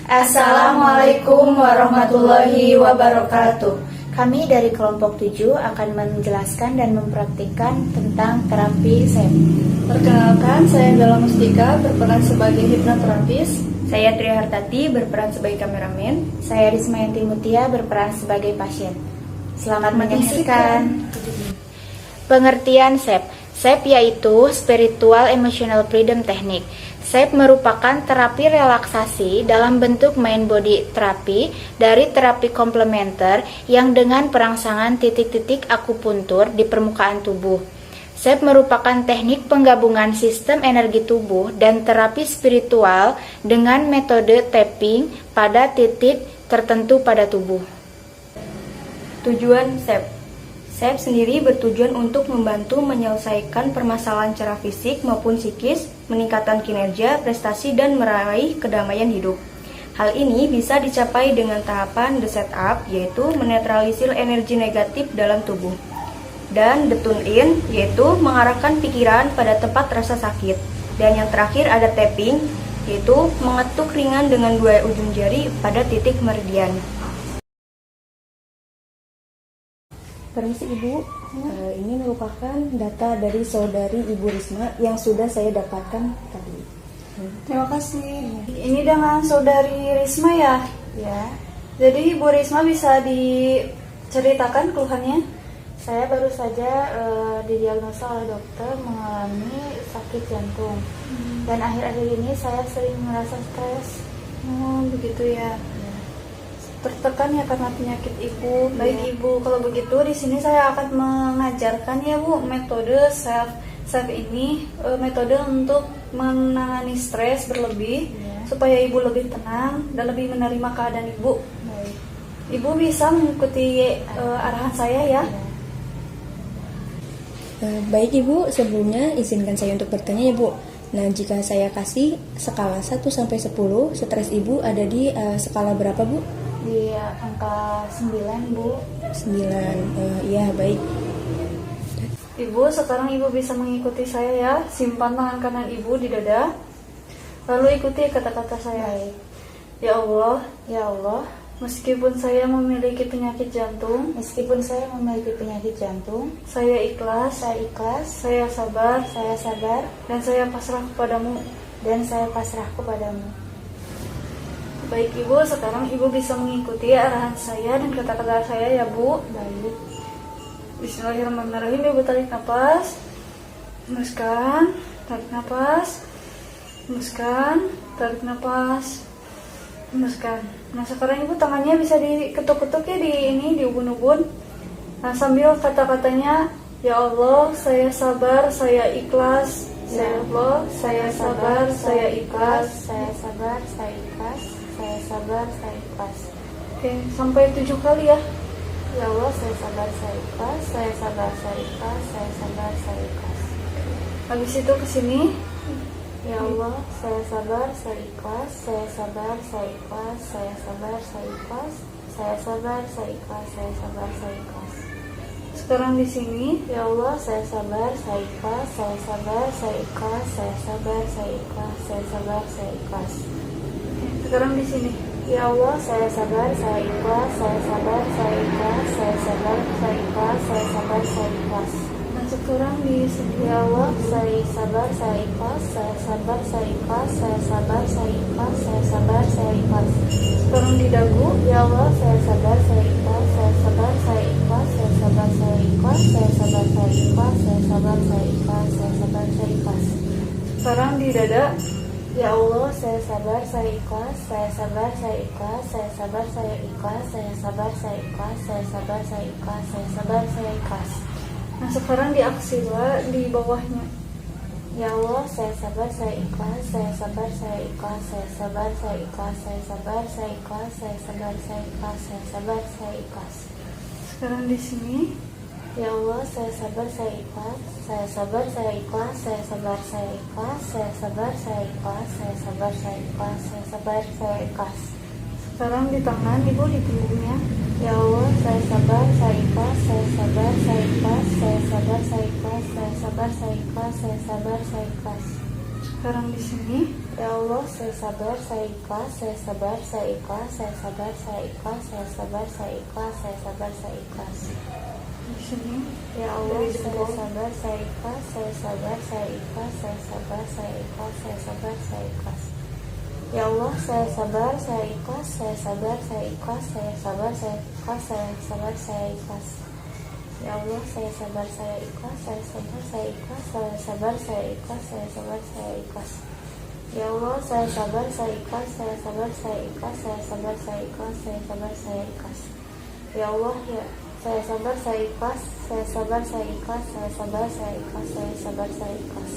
Assalamualaikum warahmatullahi wabarakatuh. Kami dari kelompok 7 akan menjelaskan dan mempraktikkan tentang terapi SEP. Perkenalkan, saya Bella Mustika berperan sebagai hipnoterapis. Saya Tri Hartati berperan sebagai kameramen. Saya Rismayanti Mutia berperan sebagai pasien. Selamat menyaksikan. Pengertian SEP. SEP yaitu Spiritual Emotional Freedom Technique. SEP merupakan terapi relaksasi dalam bentuk mind body terapi dari terapi komplementer yang dengan perangsangan titik-titik akupuntur di permukaan tubuh. SEP merupakan teknik penggabungan sistem energi tubuh dan terapi spiritual dengan metode tapping pada titik tertentu pada tubuh. Tujuan SEP. SEP sendiri bertujuan untuk membantu menyelesaikan permasalahan secara fisik maupun psikis, meningkatkan kinerja, prestasi, dan meraih kedamaian hidup. Hal ini bisa dicapai dengan tahapan the setup, yaitu menetralisir energi negatif dalam tubuh. Dan the tune in, yaitu mengarahkan pikiran pada tempat rasa sakit. Dan yang terakhir ada tapping, yaitu mengetuk ringan dengan dua ujung jari pada titik meridian. Permisi Ibu, ini merupakan data dari saudari Ibu Risma yang sudah saya dapatkan tadi. Terima kasih. Ini dengan saudari Risma ya? Ya, Jadi Ibu Risma bisa diceritakan keluhannya? saya baru saja didiagnosa oleh dokter mengalami sakit jantung. Dan akhir-akhir ini saya sering merasa stres. Oh, begitu ya. Tertekan ya karena penyakit Ibu. Baik Ibu, kalau begitu di sini saya akan mengajarkan ya Bu metode self ini, metode untuk menangani stres berlebih supaya Ibu lebih tenang dan lebih menerima keadaan Ibu. Baik. Ibu bisa mengikuti arahan saya ya. Baik Ibu, sebelumnya izinkan saya untuk bertanya ya Bu. Nah, jika saya kasih skala 1 sampai 10, stres Ibu ada di skala berapa Bu? Di angka 9, Bu. 9, ya baik. Ibu, sekarang Ibu bisa mengikuti saya ya. Simpan tangan kanan Ibu di dada. Lalu ikuti kata-kata saya. Ya Allah, Ya Allah, meskipun saya memiliki penyakit jantung, saya memiliki penyakit jantung, saya ikhlas, saya sabar, dan saya pasrah kepadamu. Baik Ibu, sekarang Ibu bisa mengikuti arahan saya dan kata-kata saya ya Bu. Baik. Bismillahirrahmanirrahim. Ibu tarik nafas, hembuskan, tarik nafas, hembuskan, tarik nafas, hembuskan. Nah sekarang Ibu tangannya bisa diketuk-ketuk ya di ubun-ubun. Nah sambil kata-katanya, ya Allah, saya sabar, saya ikhlas. Ya Allah, saya sabar, saya ikhlas. Saya sabar, saya ikhlas. Saya sabar, saya ikhlas. Oke, sampai 7 kali ya. Ya Allah, saya sabar, saya ikhlas. Saya sabar, saya ikhlas. Saya sabar, saya ikhlas. Habis itu ke sini. Ya Allah, saya sabar, saya ikhlas. Saya sabar, saya ikhlas. Saya sabar, saya ikhlas. Saya sabar, saya ikhlas. Saya sabar, saya ikhlas. Sekarang di sini. Ya Allah, saya sabar, saya ikhlas. Saya sabar, saya ikhlas. Saya sabar, saya ikhlas. Saya sabar, saya ikhlas. Sekarang di sini. Ya Allah, saya sabar, saya ikhlas. Saya sabar, saya ikhlas. Saya sabar, saya ikhlas. Saya sabar, saya ikhlas. Nah sekarang di sini. Ya Allah, saya sabar, saya ikhlas. Saya sabar, saya ikhlas. Saya sabar, saya ikhlas. Saya sabar, saya ikhlas. Sekarang di dagu. Ya Allah, saya sabar, saya ikhlas. Saya sabar, saya ikhlas. Saya sabar, saya ikhlas. Saya sabar, saya ikhlas. Saya sabar, saya ikhlas. Saya sabar, saya ikhlas. Sekarang di dada. Ya Allah, saya sabar, saya ikhlas. Saya sabar, saya ikhlas. Saya sabar, saya ikhlas. Saya sabar, saya ikhlas. Saya sabar, saya ikhlas. Saya sabar, saya ikhlas. Nah sekarang di aksila di bawahnya. Ya Allah, saya sabar, saya ikhlas. Saya sabar, saya ikhlas. Saya sabar, saya ikhlas. Saya sabar, saya ikhlas. Saya sabar, saya ikhlas. Saya sabar, saya ikhlas. Sekarang di sini. Ya Allah, saya sabar, saya ikhlas. Saya sabar, saya ikhlas. Saya sabar, saya ikhlas. Saya sabar, saya ikhlas. Saya sabar, saya ikhlas. Saya sabar, saya ikhlas. Sekarang di tangan Ibu di punggungnya. Ya Allah, saya sabar, saya ikhlas. Saya sabar, saya ikhlas. Saya sabar, saya ikhlas. Saya sabar, saya ikhlas. Saya sabar, saya ikhlas. Sekarang di sini. Ya Allah, saya sabar, saya ikhlas, saya sabar, saya ikhlas, saya sabar, saya ikhlas, saya sabar, saya ikhlas, saya sabar, saya ikhlas. Di sini. Ya Allah, Dari saya jempol. sabar, saya ikhlas, saya sabar, saya ikhlas, saya sabar, saya ikhlas, saya sabar, saya ikhlas. Ya Allah, saya sabar, saya ikhlas, saya sabar, saya ikhlas, saya sabar, saya ikhlas, saya sabar, saya ikhlas. Ya Allah, saya sabar, saya ikhlas, saya sabar, saya ikhlas, saya sabar, saya ikhlas, saya sabar, saya ikhlas. Ya Allah, saya sabar, saya ikhlas, saya sabar, saya ikhlas, saya sabar, saya ikhlas, saya sabar, saya ikhlas. Ya Allah, ya saya sabar, saya ikhlas, saya sabar, saya ikhlas, saya sabar, saya ikhlas, saya sabar, saya ikhlas.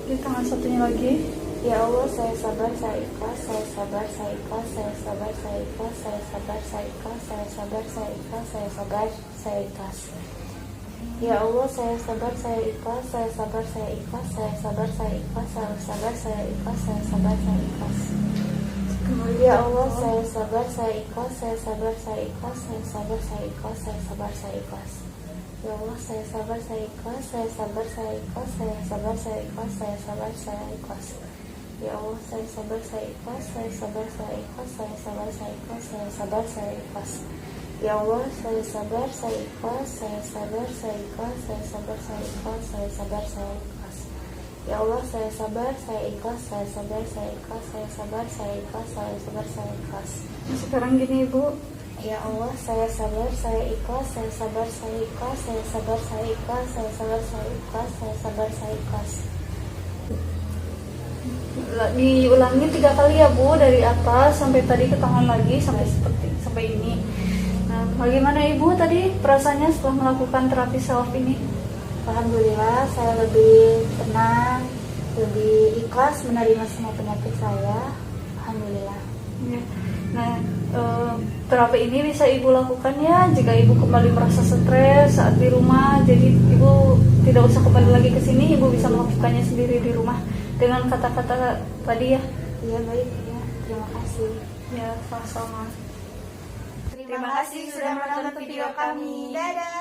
Di tangan satunya lagi. Ya Allah, saya sabar, saya ikhlas, saya sabar, saya ikhlas, saya sabar, saya ikhlas, saya sabar, saya ikhlas, saya sabar, saya ikhlas, saya sabar, saya ikhlas. Ya Allah, saya sabar, saya ikhlas, saya sabar, saya ikhlas, saya sabar, saya ikhlas, saya sabar, saya ikhlas, saya sabar, saya ikhlas. Ya Allah, saya sabar, saya ikhlas, saya sabar, saya ikhlas, saya sabar, saya ikhlas, saya sabar, saya ikhlas. Ya Allah, saya sabar, saya ikhlas, saya sabar, saya ikhlas, saya sabar, saya ikhlas, saya sabar, saya ikhlas. Ya Allah, saya sabar, saya ikhlas, saya sabar, saya ikhlas, saya sabar, saya ikhlas, saya sabar, saya ikhlas. Ya Allah, saya sabar, saya ikhlas, saya sabar, saya ikhlas, saya sabar, saya ikhlas, saya sabar, saya ikhlas. Ya Allah, saya sabar, saya ikhlas, saya sabar, saya ikhlas, saya sabar, saya ikhlas, saya sabar, saya ikhlas. Sekarang gini Ibu. Ya Allah, saya sabar, saya ikhlas, saya sabar, saya ikhlas, saya sabar, saya ikhlas, saya sabar, saya ikhlas, saya sabar, saya ikhlas. Diulangi 3 kali ya Bu, dari atas sampai tadi ke tangan lagi sampai ini. Nah, bagaimana Ibu tadi perasaannya setelah melakukan terapi self ini? Alhamdulillah, saya lebih tenang, lebih ikhlas menerima semua penyakit saya. Alhamdulillah. Ya. Nah, terapi ini bisa Ibu lakukan ya jika Ibu kembali merasa stres saat di rumah. Jadi Ibu tidak usah kembali lagi ke sini, Ibu bisa melakukannya sendiri di rumah dengan kata-kata tadi ya. Iya baik ya, terima kasih. Ya, sama-sama. Terima kasih sudah menonton video kami. Dadah.